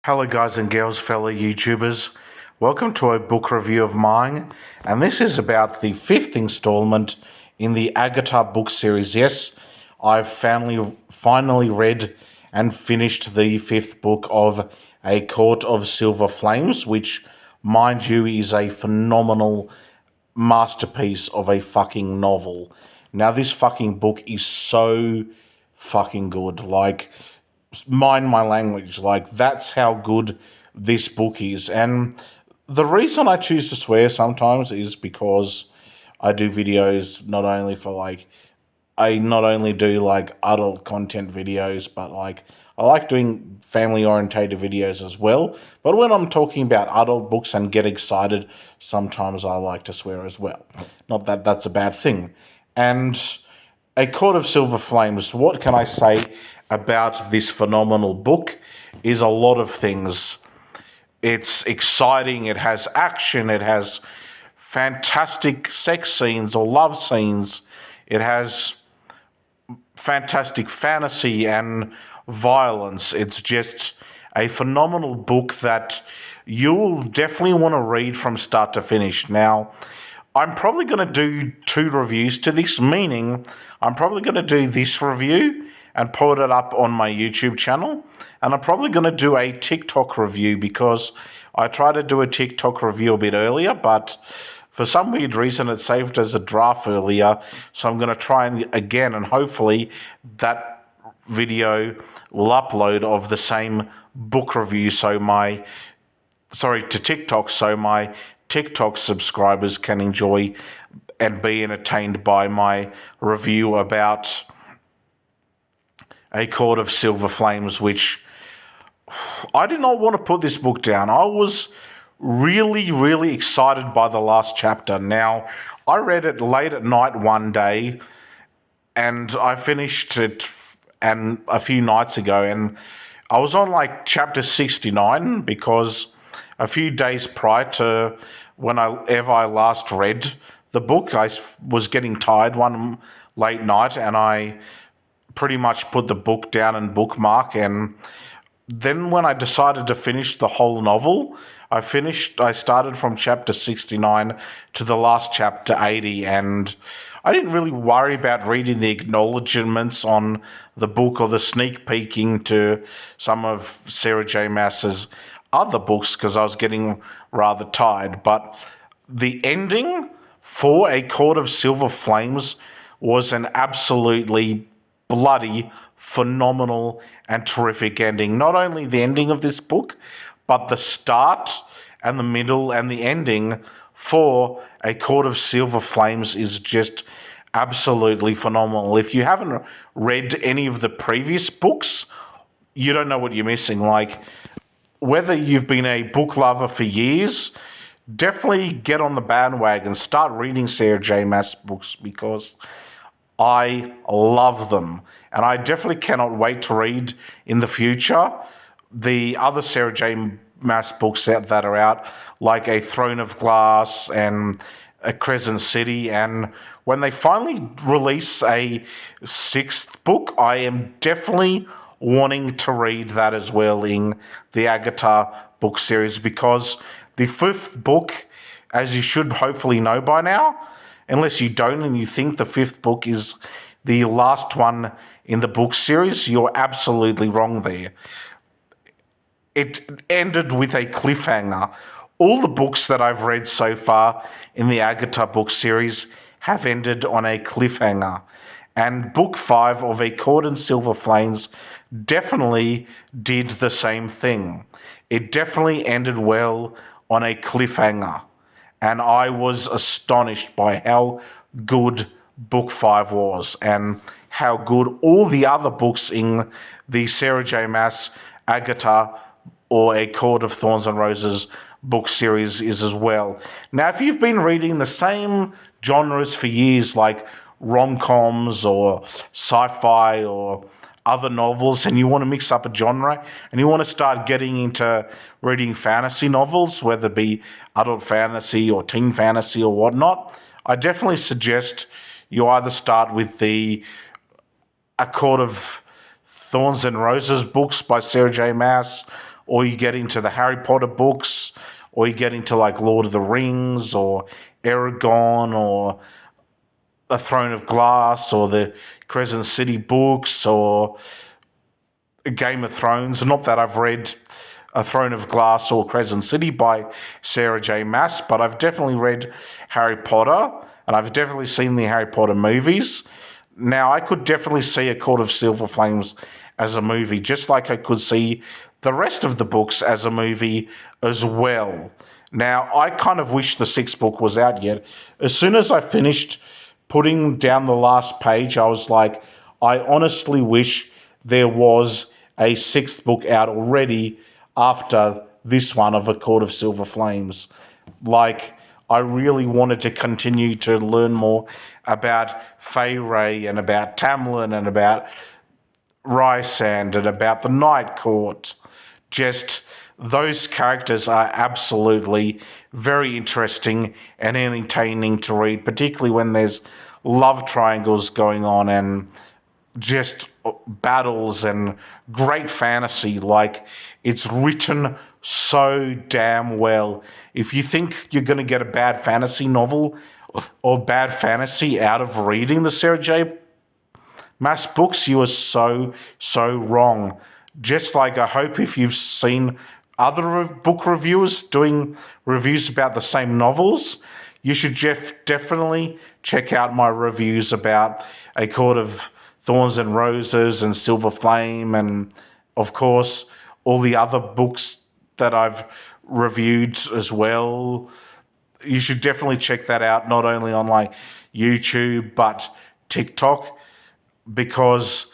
Hello, guys and girls, fellow YouTubers. Welcome to a book review of mine, and this is about the fifth installment in the Agatha book series. Yes, I've finally read and finished the fifth book of A Court of Silver Flames, which, mind you, is a phenomenal masterpiece of a fucking novel. Now, this fucking book is so fucking good. Like, mind my language. Like, that's how good this book is. And the reason I choose to swear sometimes is because I do videos not only for like, I not only do like adult content videos, but like I like doing family orientated videos as well. But when I'm talking about adult books and get excited, sometimes I like to swear as well. Not that that's a bad thing. And A Court of Silver Flames, what can I say about this phenomenal book? Is a lot of things. It's exciting, it has action, it has fantastic sex scenes or love scenes, it has fantastic fantasy and violence. It's just a phenomenal book that you'll definitely want to read from start to finish. Now, I'm probably going to do two reviews to this, meaning I'm probably going to do this review and put it up on my YouTube channel. And I'm probably going to do a TikTok review because I tried to do a TikTok review a bit earlier, but for some weird reason it saved as a draft earlier. So I'm going to try and again, and hopefully that video will upload of the same book review to TikTok, so my TikTok subscribers can enjoy and be entertained by my review about A Court of Silver Flames, which I did not want to put this book down. I was really, really excited by the last chapter. Now, I read it late at night one day, and I finished it and a few nights ago, and I was on like chapter 69 because a few days prior to I last read the book, I was getting tired one late night, and I pretty much put the book down and bookmark. And then when I decided to finish the whole novel, I started from chapter 69 to the last chapter 80, and I didn't really worry about reading the acknowledgements on the book or the sneak peeking to some of Sarah J Maas's other books because I was getting rather tired. But the ending for A Court of Silver Flames was an absolutely bloody, phenomenal, and terrific ending. Not only the ending of this book, but the start and the middle and the ending for A Court of Silver Flames is just absolutely phenomenal. If you haven't read any of the previous books, you don't know what you're missing. Like, whether you've been a book lover for years, definitely get on the bandwagon, start reading Sarah J Maas books because I love them. And I definitely cannot wait to read in the future the other Sarah J Maas books that are out, like A Throne of Glass and A Crescent City. And when they finally release a sixth book, I am definitely wanting to read that as well in the Agatha book series, because the fifth book, as you should hopefully know by now, unless you don't and you think the fifth book is the last one in the book series, you're absolutely wrong there. It ended with a cliffhanger. All the books that I've read so far in the Agatha book series have ended on a cliffhanger. And book 5 of A Court in Silver Flames definitely did the same thing. It definitely ended well on a cliffhanger. And I was astonished by how good book 5 was and how good all the other books in the Sarah J Maas Agatha or A Court of Thorns and Roses book series is as well. Now, if you've been reading the same genres for years, like rom-coms or sci-fi or other novels, and you want to mix up a genre and you want to start getting into reading fantasy novels, whether it be adult fantasy or teen fantasy or whatnot, I definitely suggest you either start with the A Court of Thorns and Roses books by Sarah J Maas, or you get into the Harry Potter books, or you get into like Lord of the Rings, or Aragon, or A Throne of Glass, or the Crescent City books, or Game of Thrones. Not that I've read A Throne of Glass or Crescent City by Sarah J. Maas, but I've definitely read Harry Potter, and I've definitely seen the Harry Potter movies. Now, I could definitely see A Court of Silver Flames as a movie, just like I could see the rest of the books as a movie as well. Now, I kind of wish the sixth book was out yet. As soon as I finished putting down the last page, I was like, I honestly wish there was a sixth book out already after this one of A Court of Silver Flames. Like, I really wanted to continue to learn more about Fay Ray and about Tamlin and about Rysand and about the Night Court. Just those characters are absolutely very interesting and entertaining to read, particularly when there's love triangles going on and just battles and great fantasy. Like, it's written so damn well. If you think you're going to get a bad fantasy novel or bad fantasy out of reading the Sarah J. Maas books, you are so wrong. Just like I hope if you've seen other book reviewers doing reviews about the same novels, you should definitely check out my reviews about A Court of Thorns and Roses and Silver Flame, and of course all the other books that I've reviewed as well. You should definitely check that out, not only on like YouTube but TikTok, because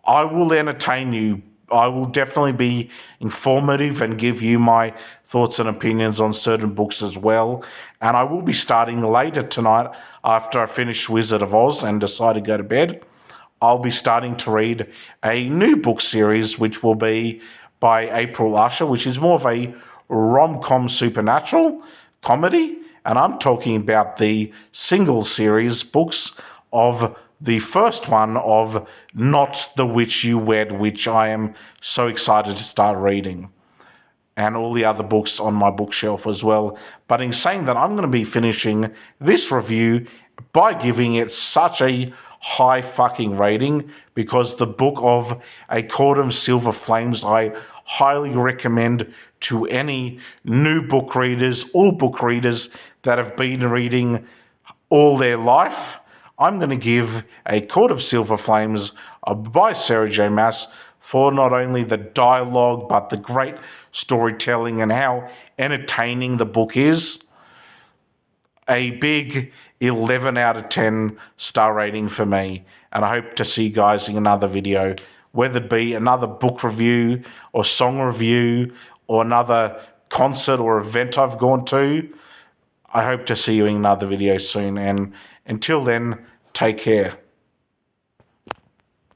I will entertain you. I will definitely be informative and give you my thoughts and opinions on certain books as well. And I will be starting later tonight after I finish Wizard of Oz and decide to go to bed. I'll be starting to read a new book series, which will be by April Usher, which is more of a rom-com supernatural comedy. And I'm talking about the single series books of the first one of Not the Witch You Wed, which I am so excited to start reading, and all the other books on my bookshelf as well. But in saying that, I'm going to be finishing this review by giving it such a high fucking rating, because the book of A Court of Silver Flames I highly recommend to any new book readers or book readers that have been reading all their life. I'm going to give A Court of Silver Flames by Sarah J. Maas for not only the dialogue but the great storytelling and how entertaining the book is, a big 11 out of 10 star rating for me. And I hope to see you guys in another video, whether it be another book review or song review or another concert or event I've gone to. I hope to see you in another video soon, and until then, take care.